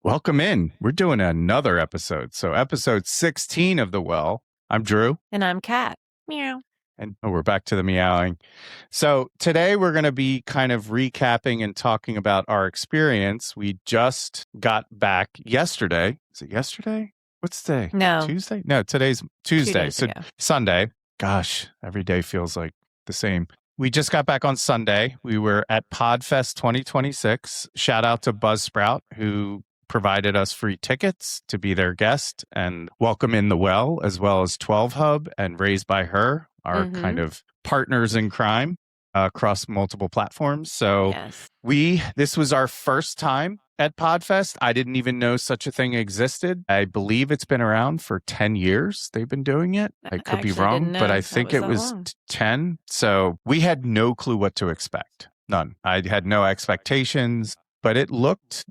Welcome in. We're doing another episode. So episode 16 of The Well. I'm Drew. And I'm Kat. Meow. And we're back to the meowing. So today we're going to be kind of recapping and talking about our experience. We just got back yesterday. Is it yesterday? What's today? No. Tuesday? No, today's Tuesday. So ago. Sunday. Gosh, every day feels like the same. We just got back on Sunday. We were at Podfest 2026. Shout out to Buzzsprout, who provided us free tickets to be their guest, and Welcome in the Well as 12 Hub and Raised by Her, our kind of partners in crime across multiple platforms. So this was our first time at Podfest. I didn't even know such a thing existed. I believe it's been around for 10 years. They've been doing it. I could be wrong, but I think it was 10. So we had no clue what to expect. None. I had no expectations, but it looked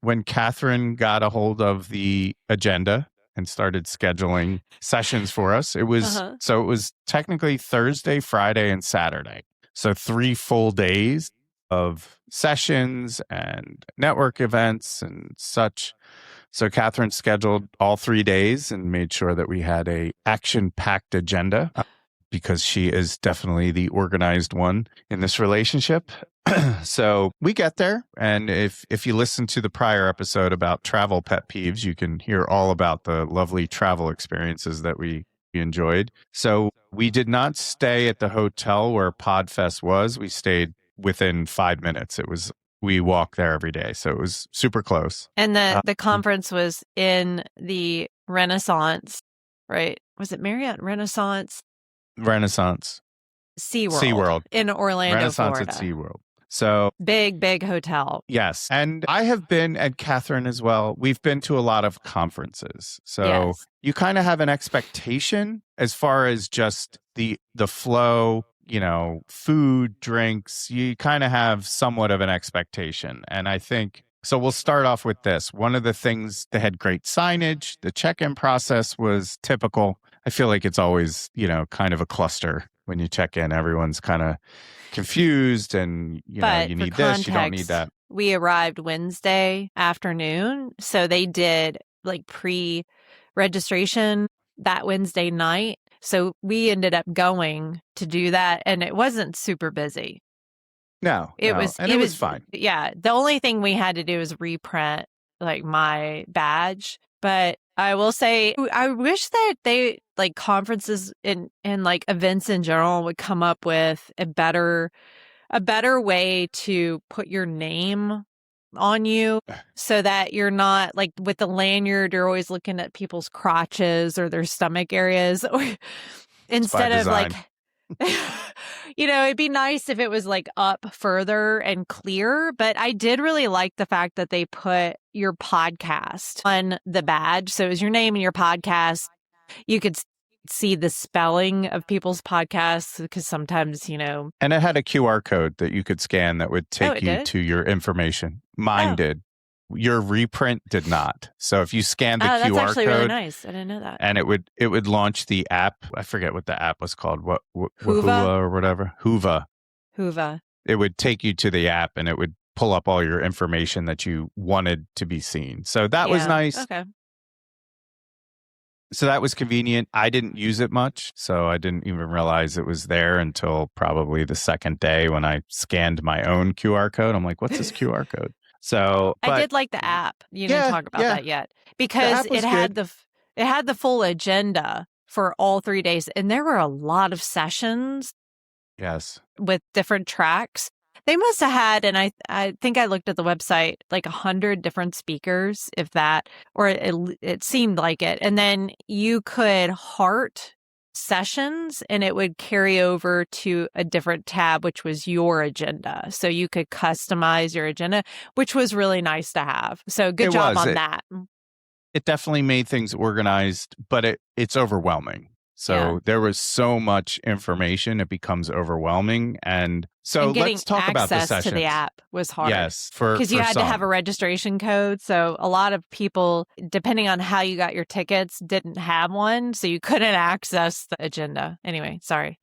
when Kathryn got a hold of the agenda and started scheduling sessions for us, it was so it was technically Thursday, Friday, and Saturday. So 3 full days of sessions and network events and such. So Kathryn scheduled all 3 days and made sure that we had a action-packed agenda, because she is definitely the organized one in this relationship. So we get there, and if you listen to the prior episode about travel pet peeves, you can hear all about the lovely travel experiences that we enjoyed. So we did not stay at the hotel where Podfest was. We stayed within 5 minutes. We walk there every day, so it was super close. And the conference was in the Renaissance, right? Was it Marriott Renaissance? SeaWorld in Orlando, Renaissance Florida. At SeaWorld. So big hotel. Yes. And I have been, and Kathryn as well, we've been to a lot of conferences. So you kind of have an expectation as far as just the flow, food, drinks, you kind of have somewhat of an expectation. And I think, so we'll start off with this. One of the things, they had great signage. The check-in process was typical. I feel like it's always, kind of a cluster when you check in. Everyone's kind of confused, and you need this, you don't need that. We arrived Wednesday afternoon, so they did like pre-registration that Wednesday night. So we ended up going to do that, and it wasn't super busy. It was fine. Yeah, the only thing we had to do was reprint like my badge. But I will say, I wish that they, like, conferences and like events in general would come up with a better way to put your name on you, so that you're not like with the lanyard, you're always looking at people's crotches or their stomach areas, or instead of like, it'd be nice if it was like up further and clear. But I did really like the fact that they put your podcast on the badge. So it was your name and your podcast. You could see the spelling of people's podcasts, because sometimes, And it had a QR code that you could scan that would take you to your information. Mine did. Your reprint did not. So if you scanned the QR code, that's actually really nice. I didn't know that. And it would launch the app. I forget what the app was called. Whova or whatever. Whova. It would take you to the app, and it would pull up all your information that you wanted to be seen. So that was nice. Okay. So that was convenient. I didn't use it much, so I didn't even realize it was there until probably the second day when I scanned my own QR code. I'm like, what's this QR code? So I did like the app. You didn't talk about that yet, because it had the full agenda for all 3 days, and there were a lot of sessions. Yes, with different tracks. They must have had, and I think I looked at the website, like 100 different speakers, if that, or it seemed like it. And then you could heart sessions, and it would carry over to a different tab, which was your agenda. So you could customize your agenda, which was really nice to have. So good job on that. It definitely made things organized, but it's overwhelming. So there was so much information, it becomes overwhelming. And so let's talk about the sessions. Access to the app was hard. Yes, because you had to have a registration code. So a lot of people, depending on how you got your tickets, didn't have one. So you couldn't access the agenda. Anyway, sorry.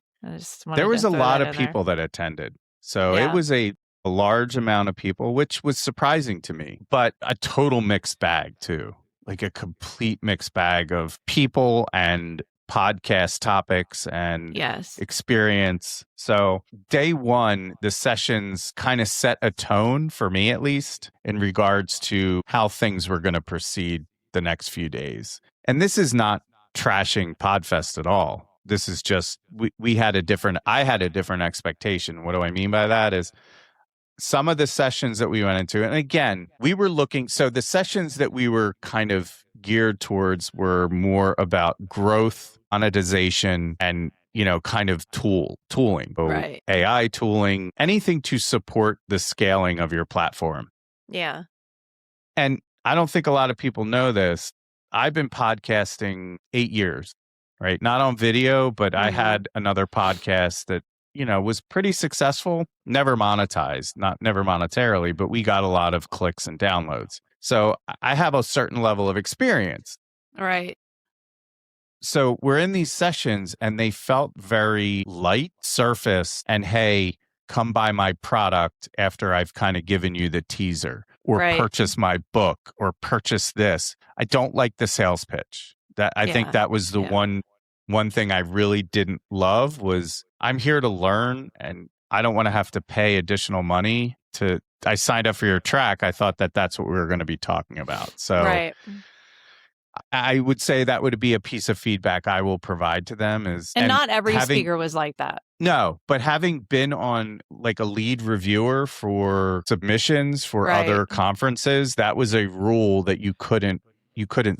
There was a lot of people that attended. So it was a a large amount of people, which was surprising to me, but a total mixed bag too, like a complete mixed bag of people and podcast topics and Yes. experience. So day one, the sessions kind of set a tone for me, at least in regards to how things were going to proceed the next few days. And this is not trashing Podfest at all. This is just, I had a different expectation. What do I mean by that is some of the sessions that we went into, and again, so the sessions that we were kind of geared towards were more about growth, monetization, and kind of tooling, Right. AI tooling, anything to support the scaling of your platform. Yeah. And I don't think a lot of people know this. I've been podcasting 8 years, right? Not on video, but I had another podcast that was pretty successful, never monetized, never monetarily, but we got a lot of clicks and downloads. So I have a certain level of experience. Right. So we're in these sessions and they felt very light, surface, and hey, come buy my product after I've kind of given you the teaser, or purchase my book, or purchase this. I don't like the sales pitch. I think that was the one thing I really didn't love was I'm here to learn and I don't want to have to pay additional money I signed up for your track. I thought that's what we were going to be talking about. So I would say that would be a piece of feedback I will provide to them and not every speaker was like that. No, but having been on like a lead reviewer for submissions for other conferences, that was a rule that you couldn't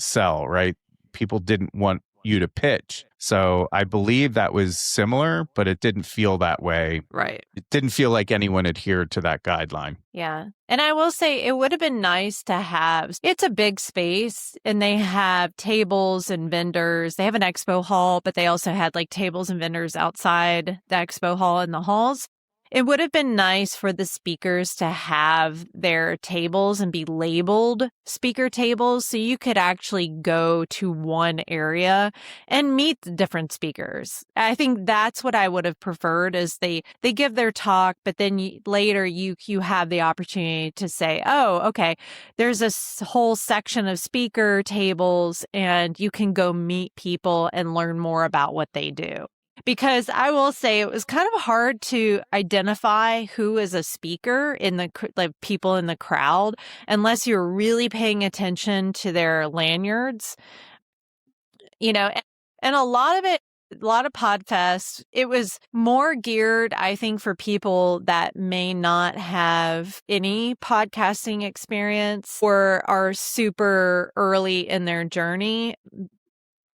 sell, right? People didn't want you to pitch. So I believe that was similar, but it didn't feel that way. Right. It didn't feel like anyone adhered to that guideline. Yeah. And I will say it would have been nice to have, it's a big space and they have tables and vendors. They have an expo hall, but they also had like tables and vendors outside the expo hall in the halls. It would have been nice for the speakers to have their tables and be labeled speaker tables so you could actually go to one area and meet the different speakers. I think that's what I would have preferred is they give their talk, but then later you have the opportunity to say, oh, okay, there's a whole section of speaker tables and you can go meet people and learn more about what they do. Because I will say it was kind of hard to identify who is a speaker in the people in the crowd unless you're really paying attention to their lanyards, and a lot of Podfest, it was more geared, I think, for people that may not have any podcasting experience or are super early in their journey.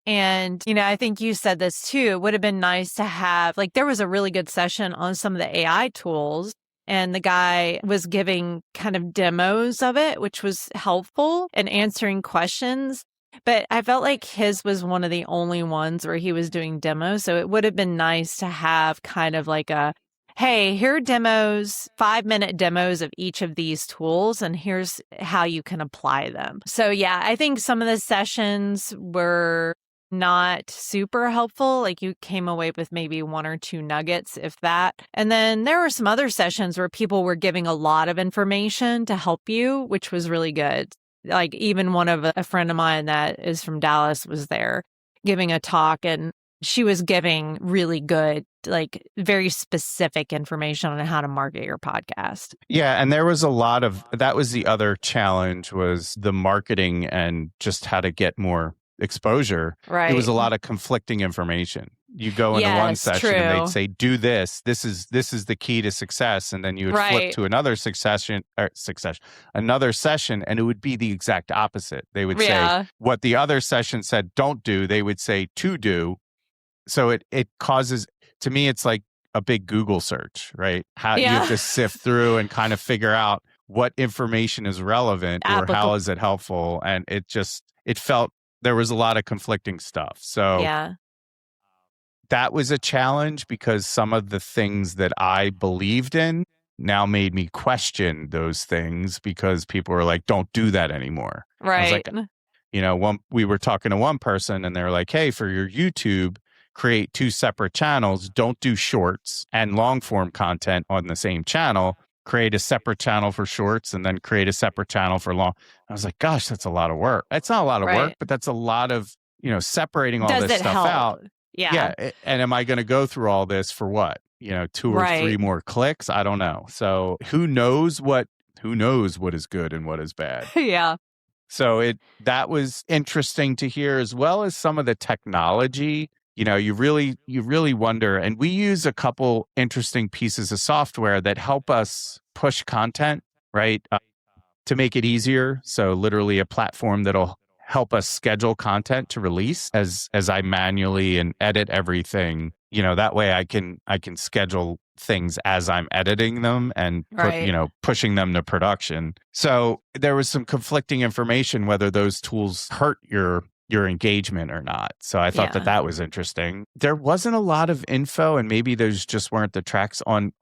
And, I think you said this too. It would have been nice to have, there was a really good session on some of the AI tools and the guy was giving kind of demos of it, which was helpful and answering questions. But I felt like his was one of the only ones where he was doing demos. So it would have been nice to have kind of like hey, here are demos, 5-minute demos of each of these tools, and here's how you can apply them. So yeah, I think some of the sessions were not super helpful. You came away with maybe 1 or 2 nuggets, if that. And then there were some other sessions where people were giving a lot of information to help you, which was really good. Even a friend of mine that is from Dallas was there giving a talk, and she was giving really good, very specific information on how to market your podcast. Yeah. And there was that was the other challenge was the marketing and just how to get more exposure. Right. It was a lot of conflicting information. You go into one session and they'd say, do this. This is the key to success. And then you would flip to another another session, and it would be the exact opposite. They would say what the other session said, don't do. They would say to do. So it causes, to me, it's like a big Google search, right? How you have to sift through and kind of figure out what information is relevant or how is it helpful. And it felt there was a lot of conflicting stuff. So that was a challenge because some of the things that I believed in now made me question those things because people were like, don't do that anymore. Right. I was like, we were talking to one person and they're like, hey, for your YouTube, create 2 separate channels. Don't do shorts and long form content on the same channel. create a separate channel for shorts and then create a separate channel for long. I was like, gosh, that's a lot of work. It's not a lot of work, Right. but that's a lot of, separating all Does this it stuff help? out. Yeah. And am I going to go through all this for what? 2 or 3 Right. more clicks? I don't know. So who knows what is good and what is bad. Yeah. So that was interesting to hear, as well as some of the technology. You really wonder, and we use a couple interesting pieces of software that help us push content, right? To make it easier. So literally a platform that'll help us schedule content to release as I manually and edit everything. That way I can schedule things as I'm editing them and pushing them to production. So there was some conflicting information whether those tools hurt your engagement or not. So I thought that was interesting. There wasn't a lot of info, and maybe those just weren't the tracks on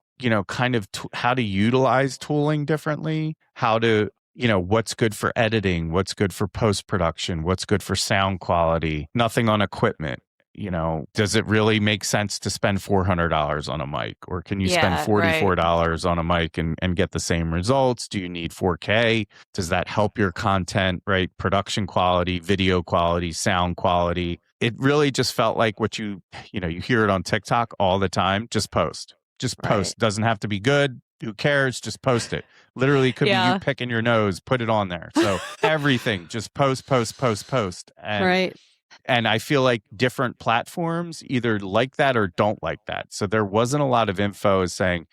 kind of how to utilize tooling differently, how to, what's good for editing, what's good for post-production, what's good for sound quality, nothing on equipment. Does it really make sense to spend $400 on a mic, or can you spend $44 on a mic and get the same results? Do you need 4K? Does that help your content, right? Production quality, video quality, sound quality. It really just felt like what you hear it on TikTok all the time. Just post. Just post. Doesn't have to be good. Who cares? Just post it. Literally could be you picking your nose, put it on there. So everything, just post. And I feel like different platforms either like that or don't like that. So there wasn't a lot of info saying,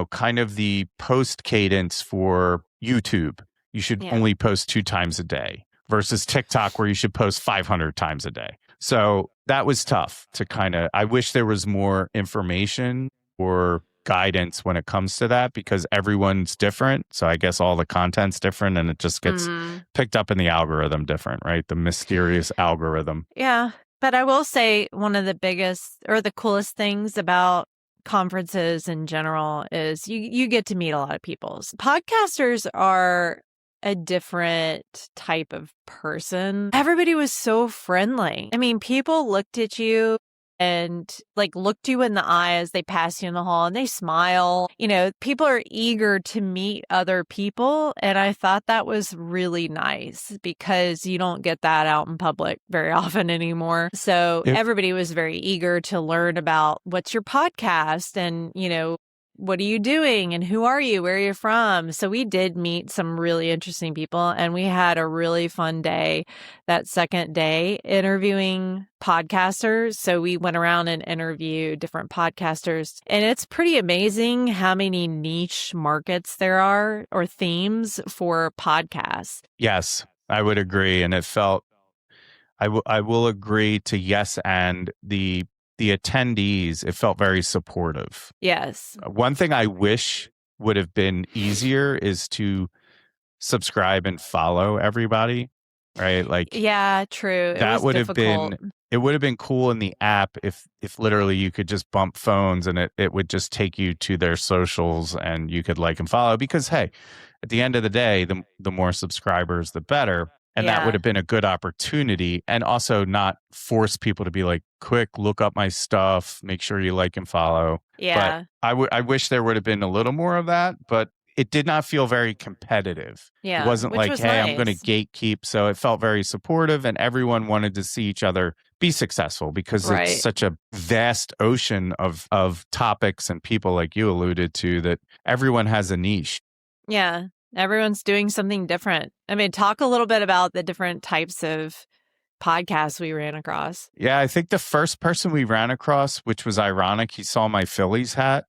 kind of the post cadence for YouTube. You should only post 2 times a day versus TikTok where you should post 500 times a day. So that was tough to I wish there was more information or guidance when it comes to that, because everyone's different. So I guess all the content's different and it just gets picked up in the algorithm different, right? The mysterious algorithm. Yeah. But I will say one of the biggest or the coolest things about conferences in general is you get to meet a lot of people. Podcasters are a different type of person. Everybody was so friendly. I mean, people looked at you and looked you in the eye as they pass you in the hall and they smile. People are eager to meet other people. And I thought that was really nice because you don't get that out in public very often anymore. So everybody was very eager to learn about what's your podcast and, what are you doing and who are you? Where are you from? So we did meet some really interesting people and we had a really fun day that second day interviewing podcasters. So we went around and interviewed different podcasters, and it's pretty amazing how many niche markets there are or themes for podcasts. Yes, I would agree. And it felt, I will agree to yes. And the attendees, it felt very supportive. Yes. One thing I wish would have been easier is to subscribe and follow everybody, right? Yeah, true. That would have been, it would have been cool in the app if literally you could just bump phones and it would just take you to their socials and you could like and follow, because hey, at the end of the day, the more subscribers, the better. And that would have been a good opportunity, and also not force people to be like, quick, look up my stuff, make sure you like and follow. Yeah. But I wish there would have been a little more of that, but it did not feel very competitive. Yeah. It wasn't like, hey, nice. I'm going to gatekeep. So it felt very supportive, and everyone wanted to see each other be successful, because it's such a vast ocean of topics and people, like you alluded to, that everyone has a niche. Yeah. Everyone's doing something different. I mean, talk a little bit about the different types of podcasts we ran across. Yeah, I think the first person we ran across, which was ironic, he saw my Phillies hat.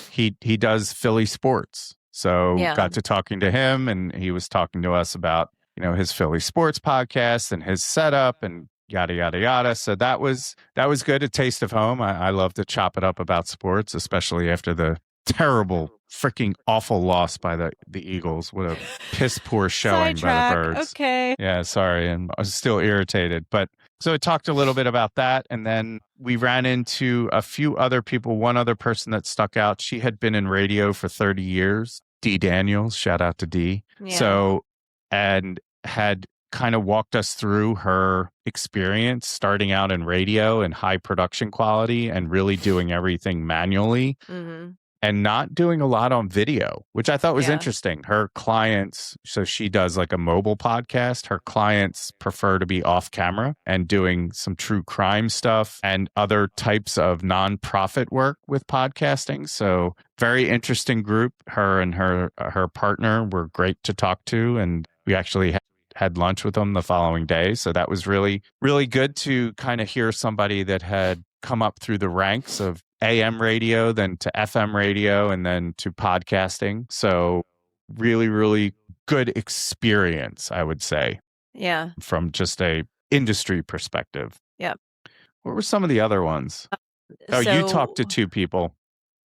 He does Philly sports. So got to talking to him, and he was talking to us about, his Philly sports podcast and his setup and yada, yada, yada. So that was good. A taste of home. I love to chop it up about sports, especially after the terrible, freaking awful loss by the Eagles. What a piss poor showing by the Birds. Okay. Yeah, sorry. And I was still irritated. But so I talked a little bit about that. And then we ran into a few other people. One other person that stuck out. She had been in radio for 30 years. Dee Daniels, shout out to Dee. Yeah. So, and had kind of walked us through her experience starting out in radio and high production quality and really doing everything manually. Mm-hmm. and not doing a lot on video, which I thought was Yeah. interesting. Her clients, so she does like a mobile podcast. Her clients prefer to be off camera and doing some true crime stuff and other types of nonprofit work with podcasting. So very interesting group. Her and her partner were great to talk to, and we actually had lunch with them the following day. So that was really, really good to kind of hear somebody that had come up through the ranks of AM radio, then to FM radio, and then to podcasting. So really, really good experience, I would say. Yeah. From just a industry perspective. Yep. What were some of the other ones? You talked to two people.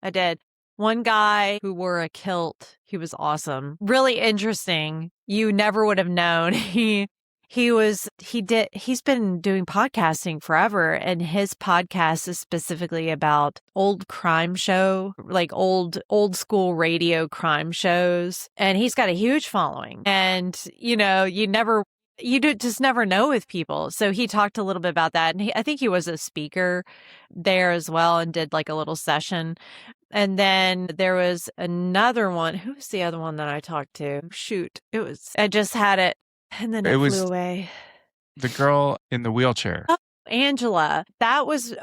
I did. One guy who wore a kilt, he was awesome. Really interesting. You never would have known. He's been doing podcasting forever, and his podcast is specifically about old crime show, like old school radio crime shows. And he's got a huge following. And, you just never know with people. So he talked a little bit about that. And I think he was a speaker there as well and did like a little session. And then there was another one. Who was the other one that I talked to? Shoot. I just had it. And then it flew away. The girl in the wheelchair. Oh, Angela. That was,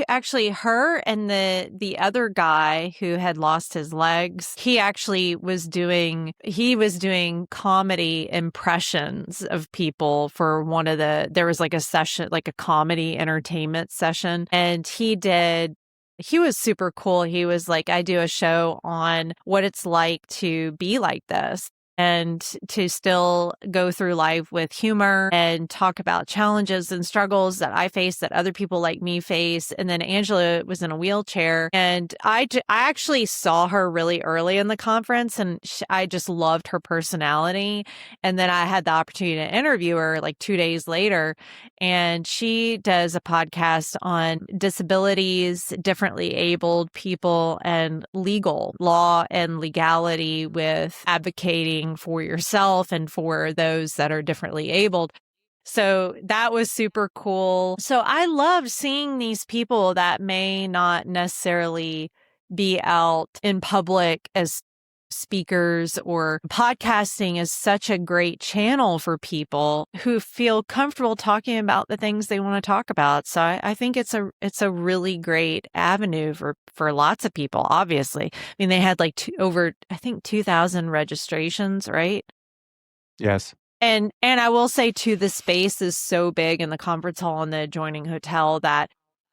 actually her and the other guy who had lost his legs. He actually was doing comedy impressions of people for there was like a session, like a comedy entertainment session. And he was super cool. He was like, I do a show on what it's like to be like this and to still go through life with humor and talk about challenges and struggles that I face, that other people like me face. And then Angela was in a wheelchair, and I actually saw her really early in the conference, and I just loved her personality. And then I had the opportunity to interview her like 2 days later, and she does a podcast on disabilities, differently abled people, and law and legality with advocating for yourself and for those that are differently abled. So that was super cool. So I love seeing these people that may not necessarily be out in public as speakers, or podcasting is such a great channel for people who feel comfortable talking about the things they want to talk about. So I think it's a really great avenue for lots of people, obviously. I mean, they had like over 2,000 registrations, right? Yes. And I will say too, the space is so big in the conference hall and the adjoining hotel that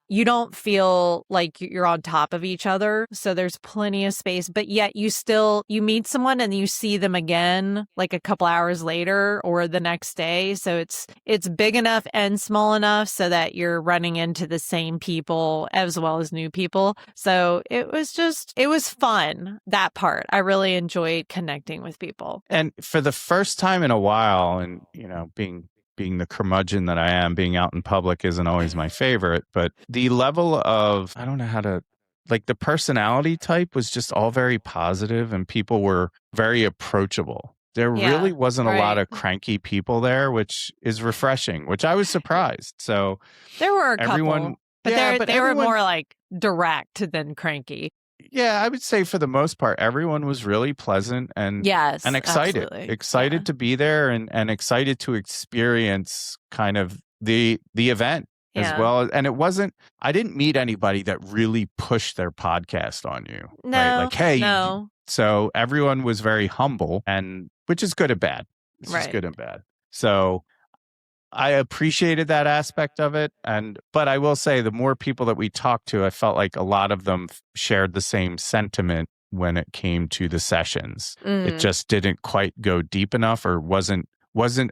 you don't feel like you're on top of each other. So there's plenty of space, but yet you meet someone and you see them again like a couple hours later or the next day. So it's big enough and small enough so that you're running into the same people as well as new people. So it was fun, that part. I really enjoyed connecting with people. And for the first time in a while, and being the curmudgeon that I am, being out in public isn't always my favorite, but the level of, I don't know how to, like, the personality type was just all very positive, and people were very approachable. There really wasn't a lot of cranky people there, which is refreshing, which I was surprised. So there were a couple, but they were more like direct than cranky. Yeah, I would say for the most part, everyone was really pleasant and excited. Absolutely. Excited to be there and excited to experience kind of the event as well. And I didn't meet anybody that really pushed their podcast on you. No, right? Like, hey, no. So everyone was very humble, and which is good and bad. It's just good and bad. So I appreciated that aspect of it. But I will say, the more people that we talked to, I felt like a lot of them shared the same sentiment when it came to the sessions. It just didn't quite go deep enough, or wasn't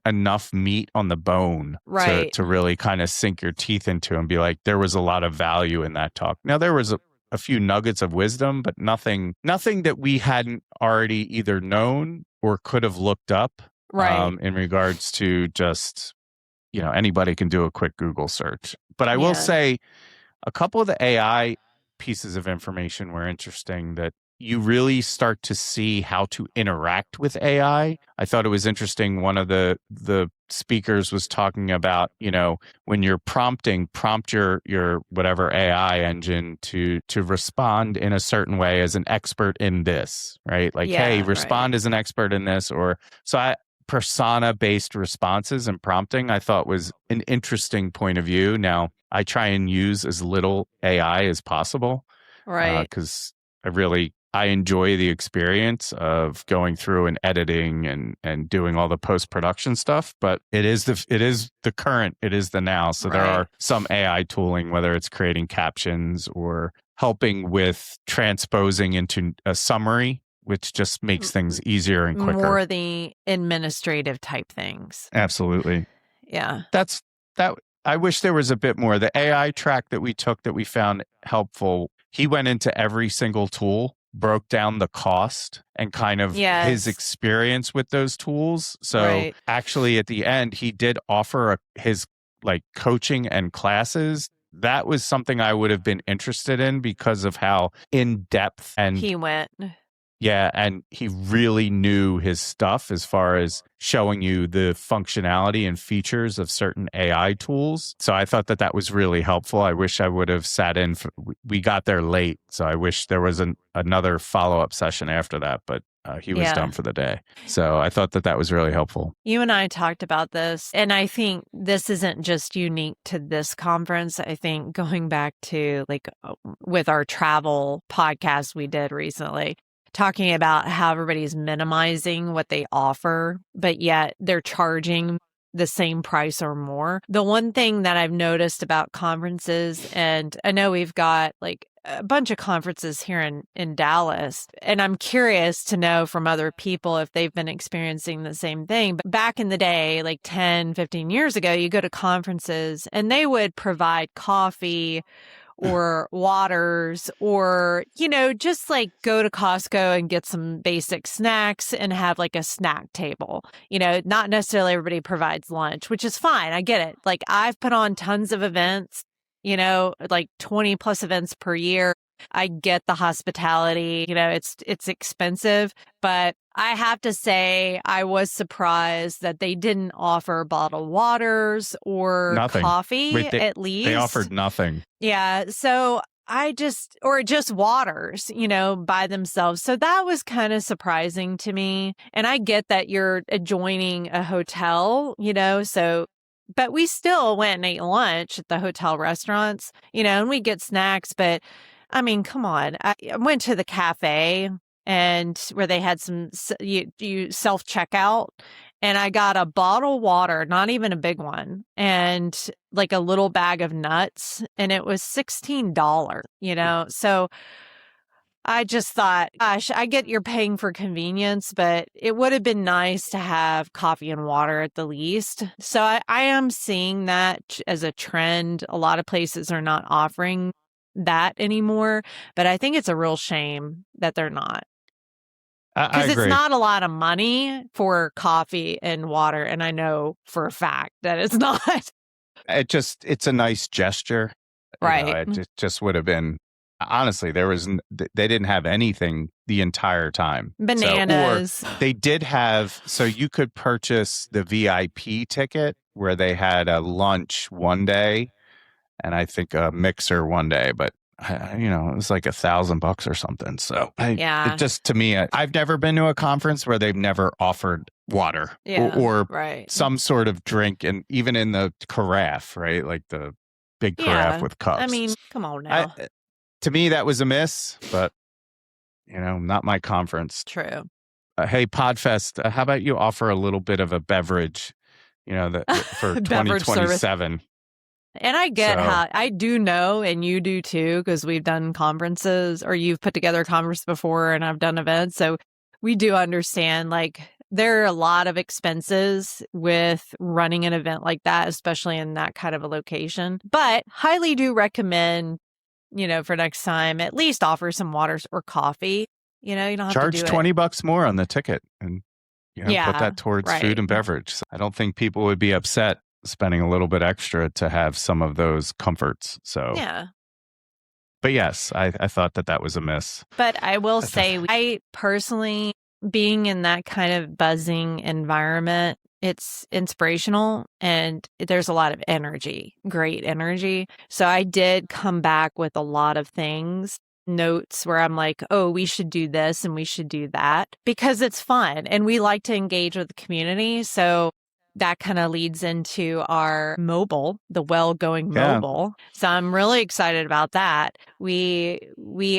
enough meat on the bone to really kind of sink your teeth into and be like, there was a lot of value in that talk. Now, there was a few nuggets of wisdom, but nothing that we hadn't already either known or could have looked up in regards to just, anybody can do a quick Google search. But I will say a couple of the AI pieces of information were interesting, that you really start to see how to interact with AI. I thought it was interesting. One of the speakers was talking about, when you're prompting, prompt your whatever AI engine to respond in a certain way as an expert in this, right? Like, hey, respond as an expert in this. Or so persona-based responses and prompting, I thought was an interesting point of view. Now, I try and use as little AI as possible, right? Because I enjoy the experience of going through and editing and doing all the post-production stuff, but it is the current, it is the now. So there are some AI tooling, whether it's creating captions or helping with transposing into a summary, which just makes things easier and quicker. More the administrative type things. Absolutely. Yeah. I wish there was a bit more. The AI track that we took that we found helpful, he went into every single tool, broke down the cost and kind of his experience with those tools. So actually at the end, he did offer his like coaching and classes. That was something I would have been interested in because of how in depth and he went. Yeah, and he really knew his stuff as far as showing you the functionality and features of certain AI tools. So I thought that was really helpful. I wish I would have sat in. We got there late, so I wish there was another follow-up session after that, but he was done for the day. So I thought that was really helpful. You and I talked about this, and I think this isn't just unique to this conference. I think going back to with our travel podcast we did recently, talking about how everybody's minimizing what they offer, but yet they're charging the same price or more. The one thing that I've noticed about conferences, and I know we've got a bunch of conferences here in Dallas, and I'm curious to know from other people if they've been experiencing the same thing. But back in the day, 10, 15 years ago, you go to conferences and they would provide coffee or waters, or, just go to Costco and get some basic snacks and have a snack table. Not necessarily everybody provides lunch, which is fine. I get it. I've put on tons of events, 20 plus events per year. I get the hospitality, it's expensive, but I have to say I was surprised that they didn't offer bottled waters or coffee. At least they offered nothing. Yeah. So just waters, by themselves. So that was kind of surprising to me. And I get that you're adjoining a hotel, but we still went and ate lunch at the hotel restaurants, and we get snacks, but I mean, come on. I went to the cafe and where they had some you self-checkout, and I got a bottle of water, not even a big one, and a little bag of nuts, and it was $16, So I just thought, gosh, I get you're paying for convenience, but it would have been nice to have coffee and water at the least. So I am seeing that as a trend. A lot of places are not offering that anymore, but I think it's a real shame that they're not. Because it's not a lot of money for coffee and water, and I know for a fact that it's not. It's a nice gesture, right? It just would have been. Honestly, they didn't have anything the entire time. Bananas. Or they did have, so you could purchase the VIP ticket where they had a lunch one day, and I think a mixer one day, but it was like $1,000 or something. So it just, to me, I've never been to a conference where they've never offered water or some sort of drink, and even in the carafe, right? Like the big carafe with cups. I mean, come on now. To me, that was a miss, but not my conference. True. Hey, Podfest, how about you offer a little bit of a beverage, for 2027? And I get how I do know, and you do too, because we've done conferences, or you've put together a conference before, and I've done events. So we do understand, there are a lot of expenses with running an event like that, especially in that kind of a location. But highly do recommend, for next time, at least offer some waters or coffee. You don't have to charge $20 more on the ticket, and put that towards food and beverage. So I don't think people would be upset spending a little bit extra to have some of those comforts. So but yes, I thought that was a miss. But I will say, I personally, being in that kind of buzzing environment It's inspirational and there's a lot of energy, great energy. So I did come back with a lot of things, notes where I'm like, oh, we should do this and we should do that because it's fun and we like to engage with the community. So that kind of leads into our mobile, the well going mobile. So I'm really excited about that. We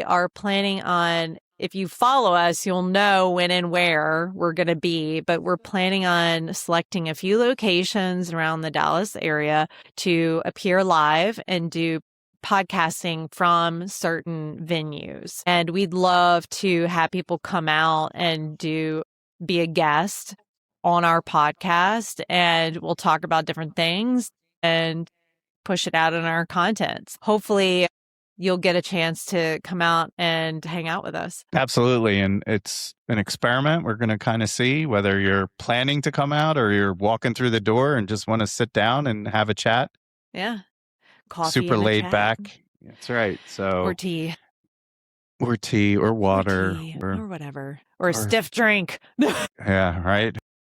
are planning on, if you follow us, you'll know when and where we're going to be, but we're planning on selecting a few locations around the Dallas area to appear live and do podcasting from certain venues. And we'd love to have people come out and be a guest on our podcast, and we'll talk about different things and push it out in our contents. Hopefully you'll get a chance to come out and hang out with us. Absolutely. And it's an experiment. We're going to kind of see whether you're planning to come out or you're walking through the door and just want to sit down and have a chat. Yeah. Coffee. Super laid back. That's right. So or tea or water or whatever, or a stiff drink. Yeah. Right.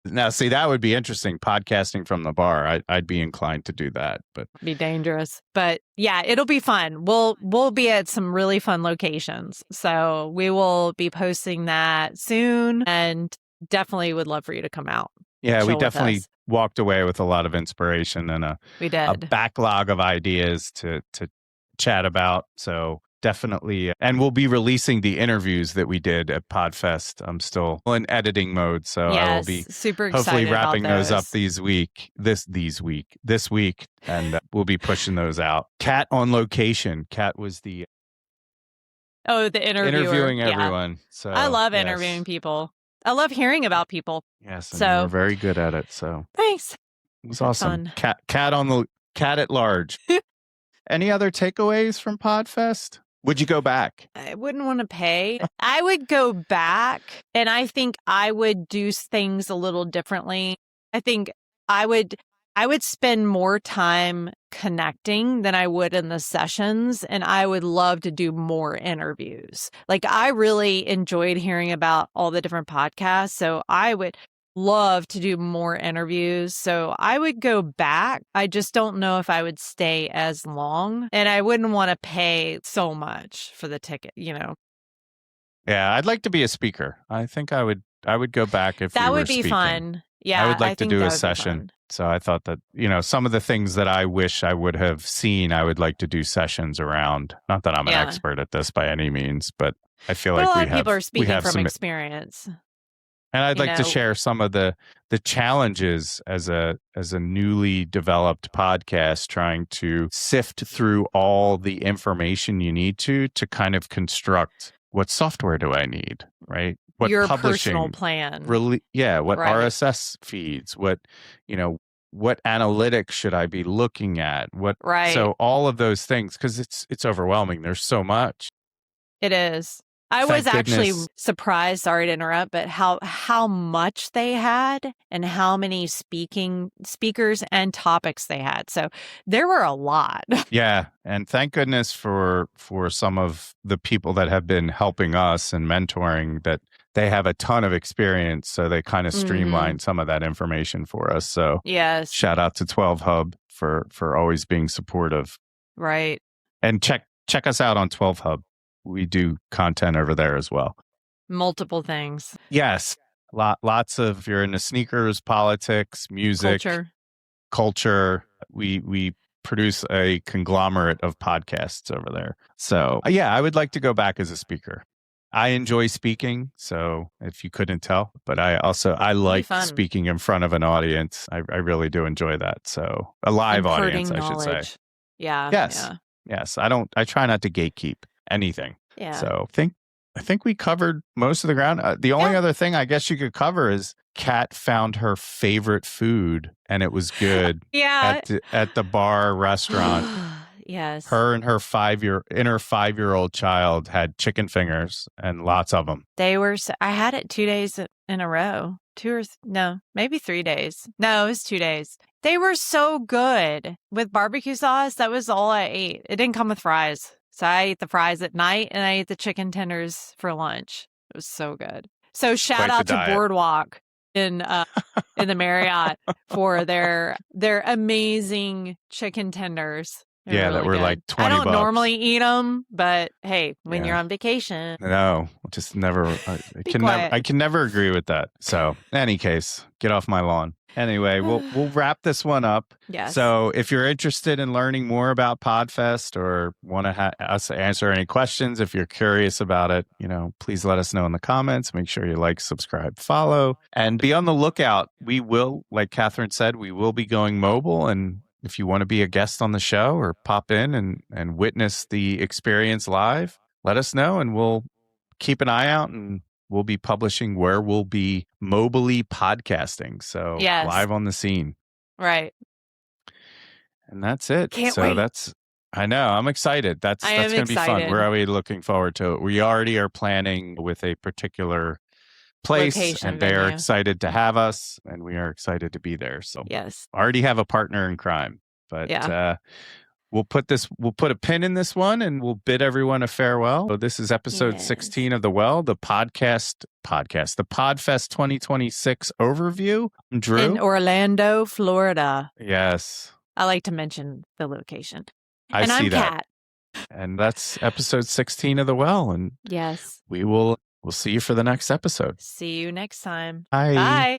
Now, see, that would be interesting. Podcasting from the bar. I'd be inclined to do that, but be dangerous. But yeah, it'll be fun. We'll be at some really fun locations. So we will be posting that soon, and definitely would love for you to come out. Yeah, we definitely walked away with a lot of inspiration and a backlog of ideas to chat about. So definitely. And we'll be releasing the interviews that we did at Podfest. I'm still in editing mode, so I will be super excited hopefully wrapping about those up this week, and we'll be pushing those out. Kat on location. Kat was the interviewing everyone. Yeah. So I love interviewing people. I love hearing about people. Yes, and you're very good at it. So thanks. It was awesome. Kat at large. Any other takeaways from Podfest? Would you go back? I wouldn't want to pay. I would go back, and I think I would do things a little differently. I think I would spend more time connecting than I would in the sessions, and I would love to do more interviews. Like, I really enjoyed hearing about all the different podcasts, so I would love to do more interviews. So I would go back. I just don't know if I would stay as long, and I wouldn't want to pay so much for the ticket, Yeah, I'd like to be a speaker. I think I would go back if that we were would be speaking. Fun. Yeah, I would like to do a session. So I thought that, some of the things that I wish I would have seen, I would like to do sessions around. Not that I'm an expert at this by any means, but I feel like a lot of people are speaking from experience. And I'd like to share some of the challenges as a newly developed podcast, trying to sift through all the information you need to kind of construct what software do I need, right? What your publishing personal plan. What RSS feeds, what analytics should I be looking at? So all of those things, because it's overwhelming. There's so much. It is. I was actually surprised, sorry to interrupt, but how much they had and how many speakers and topics they had. So there were a lot. Yeah. And thank goodness for some of the people that have been helping us and mentoring, that they have a ton of experience. So they kind of streamlined some of that information for us. So yes, shout out to 12 Hub for always being supportive. Right. And check us out on 12 Hub. We do content over there as well. Multiple things. Yes. Lots of, you're into sneakers, politics, music, culture. We produce a conglomerate of podcasts over there. So I would like to go back as a speaker. I enjoy speaking, so if you couldn't tell, but I like speaking in front of an audience. I really do enjoy that. So a live audience, I should say. Yeah. Yes. I try not to gatekeep anything. Yeah. So I think we covered most of the ground. The only other thing I guess you could cover is Kat found her favorite food and it was good. Yeah. At the bar restaurant. Yes. Her and her 5-year-old child had chicken fingers and lots of them. They were. I had it 2 days in a row. Maybe 3 days. No, it was 2 days. They were so good with barbecue sauce. That was all I ate. It didn't come with fries. So I ate the fries at night and I ate the chicken tenders for lunch. It was so good. So shout out to Boardwalk. in the Marriott for their amazing chicken tenders. They're Yeah, really that were good. like $20. I don't normally eat them, but hey, when you're on vacation, no, just never. I can never agree with that. So, any case, get off my lawn. Anyway, we'll wrap this one up. Yes. So, if you're interested in learning more about Podfest or want to us answer any questions, if you're curious about it, please let us know in the comments. Make sure you like, subscribe, follow, and be on the lookout. We will, like Kathryn said, we will be going mobile. And if you want to be a guest on the show or pop in and witness the experience live, let us know and we'll keep an eye out and we'll be publishing where we'll be mobily podcasting. So live on the scene. Right. And that's it. Can't wait. I know. I'm excited. That's going to be fun. We're already looking forward to it. We already are planning with a particular place and they are excited to have us and we are excited to be there. So yes, already have a partner in crime, but we'll put a pin in this one and we'll bid everyone a farewell. So this is episode 16 of The Well, the podcast, the Podfest 2026 overview. I'm Drew. In Orlando, Florida. Yes. I like to mention the location. And I'm Kat. And that's episode 16 of The Well. And yes, we'll see you for the next episode. See you next time. Bye. Bye.